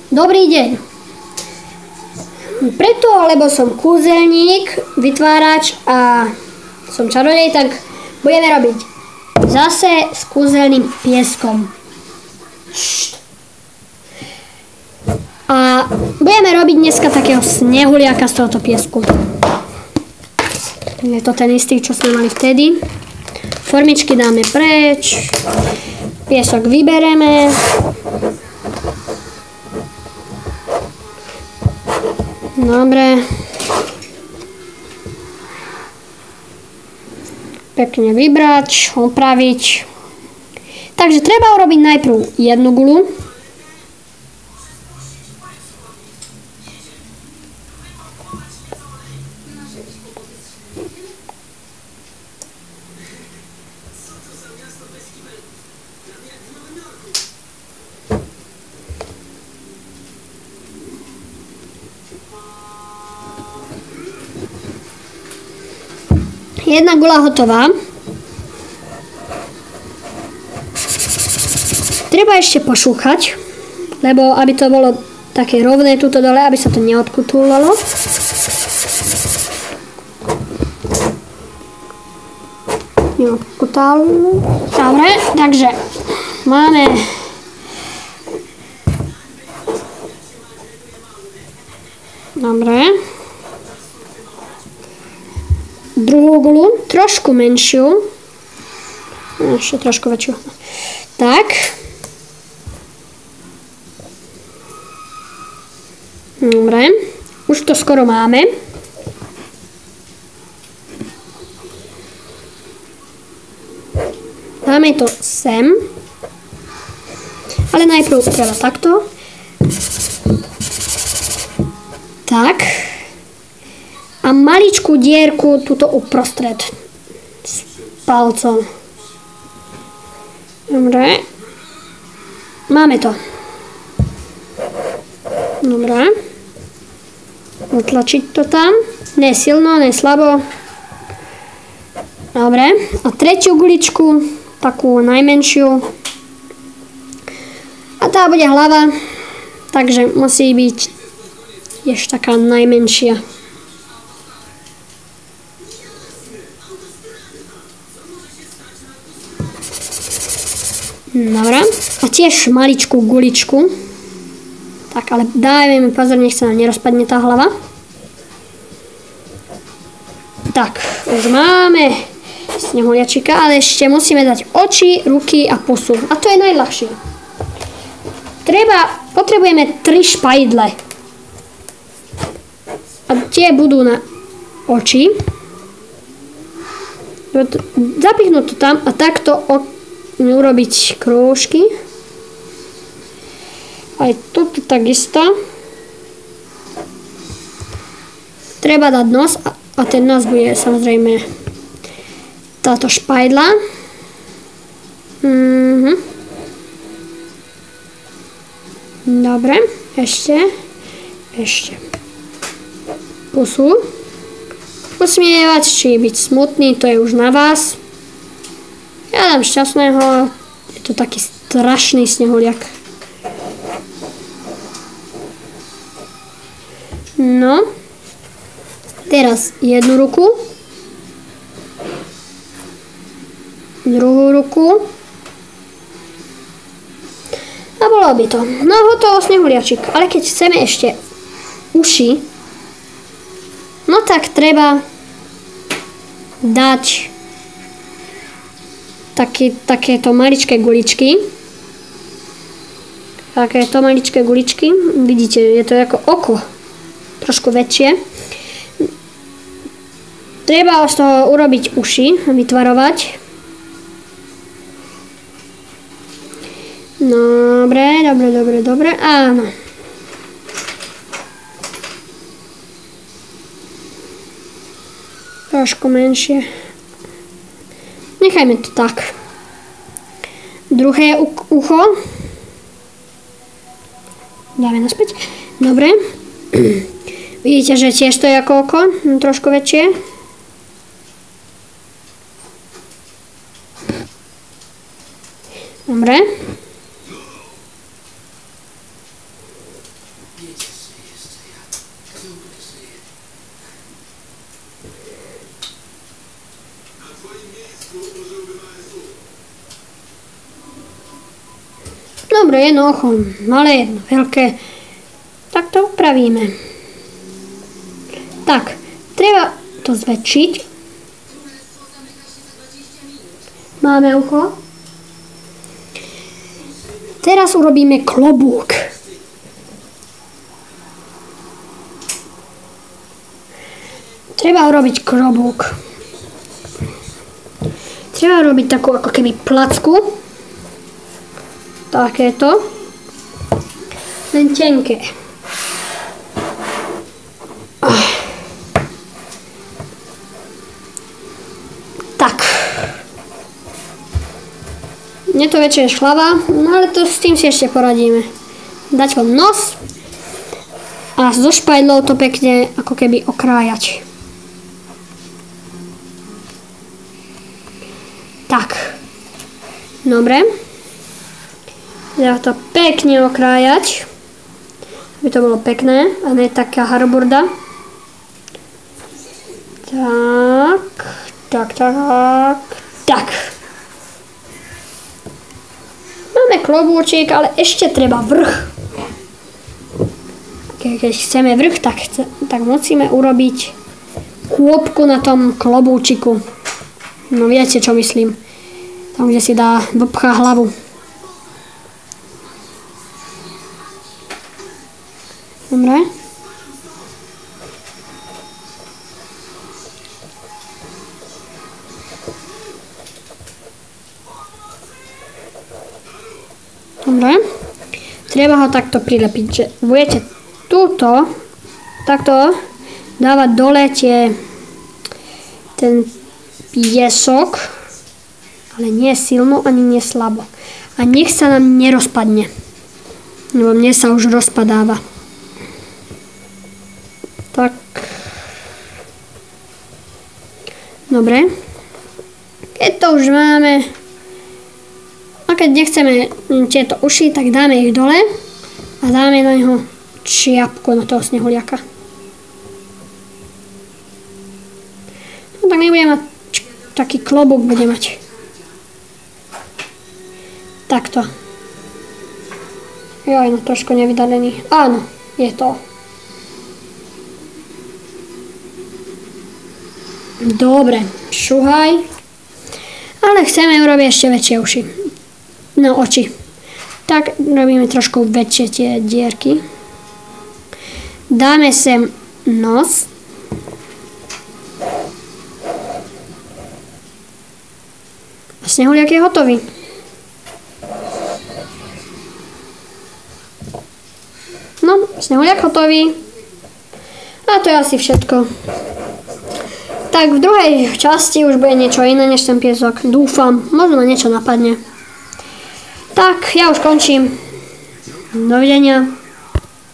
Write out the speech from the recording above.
Dobrý deň. Preto, lebo som kúzelník, vytvárač a som čarodej, tak budeme robiť zase s kúzelným pieskom. A budeme robiť dneska takého snehuliaka z tohoto piesku. Je to ten istý, čo sme mali vtedy. Formičky dáme preč. Piesok vybereme. Dobre. Pekne vybrať, opraviť. Takže treba urobiť najprv jednu guľu. Jedna guľa hotová. Treba ešte pošúchať, lebo aby to bolo také rovné tuto dole, aby sa to neodkutúlalo. Neodkutálilo. Dobre, takže máme druhú guľu, trošku menšiu. Ešte trošku väčšiu. Tak. Dobre. Už to skoro máme. Dáme to sem. Ale najprv treba takto. Tak. A maličkú dierku tuto uprostred s palcom. Dobre. Máme to. Dobre. Utlačiť to tam. Ne silno, ne slabo. Dobre. A tretiu guličku, takú najmenšiu. A tá bude hlava. Takže musí byť ešte taká najmenšia. Dobre. A tiež maličkú guličku. Tak, ale dajme pozor, nech sa nám nerozpadne tá hlava. Tak, už máme snehuliačika, ale ešte musíme dať oči, ruky a pusu. A to je najľahšie. Potrebujeme 3 špajdle. A tie budú na oči. Zapichnúť to tam a takto urobiť krúžky. Aj toto takisto. Treba dať nos a ten nos bude samozrejme táto špajdla. Dobre, ešte. Pusu. Usmievať, či byť smutný, to je už na vás. Ja dám šťastného, je to taký strašný snehuliak. No, teraz jednu ruku, druhú ruku a bolo by to. No, hotovo snehuliačik, ale keď chceme ešte uši, no tak treba dať takéto maličké guličky. Takéto maličké guličky. Vidíte, je to ako oko. Trošku väčšie. Treba z toho urobiť uši, vytvarovať. Dobre. Áno. Trošku menšie. Nechajme to tak. Druhé ucho. Dáme naspäť. Dobre. Vidíte, že tiež to je ako oko. Trošku väčšie. Dobre. Dobre, jedno oko, malé, jedno veľké. Tak to upravíme. Tak, treba to zväčšiť. Máme ucho. Teraz urobíme klobúk. Treba urobiť klobúk. Treba urobiť takú ako keby placku. Takéto. Len tenké. Tak. Nie to väčšie šlava, no ale to s tým si ešte poradíme. Dať ho nos a so špajdlou to pekne ako keby okrájať. Tak. Dobre. Treba to pekne okrájať, aby to bolo pekné a nie taká harburda. Tak. Máme klobúčik, ale ešte treba vrch. Keď chceme vrch, tak musíme urobiť kôpku na tom klobúčiku. No viete, čo myslím. Tam, kde si dá vopchá hlavu. Dobre. Dobre. Treba ho takto prilepiť, že budete túto takto dávať dole ten piesok, ale nie silno ani nie slabo. A nech sa nám nerozpadne. Lebo mne sa už rozpadáva. Tak. Dobre. Keď to už máme a keď nechceme tieto uši, tak dáme ich dole a dáme na neho čiapku na toho snehuliaka. No tak nebude mať taký klobúk, bude mať. Takto. Joj, no trošku nevydalený. Áno, je to. Dobre, šuhaj. Ale chceme urobiť ešte väčšie uši. No, oči. Tak robíme trošku väčšie tie dierky. Dáme sem nos. A snehuliak je hotový. No, snehuliak hotový. A to je asi všetko. Tak v druhej časti už bude niečo iné než ten piesok. Dúfam, možno ma niečo napadne. Tak, ja už končím. Dovidenia.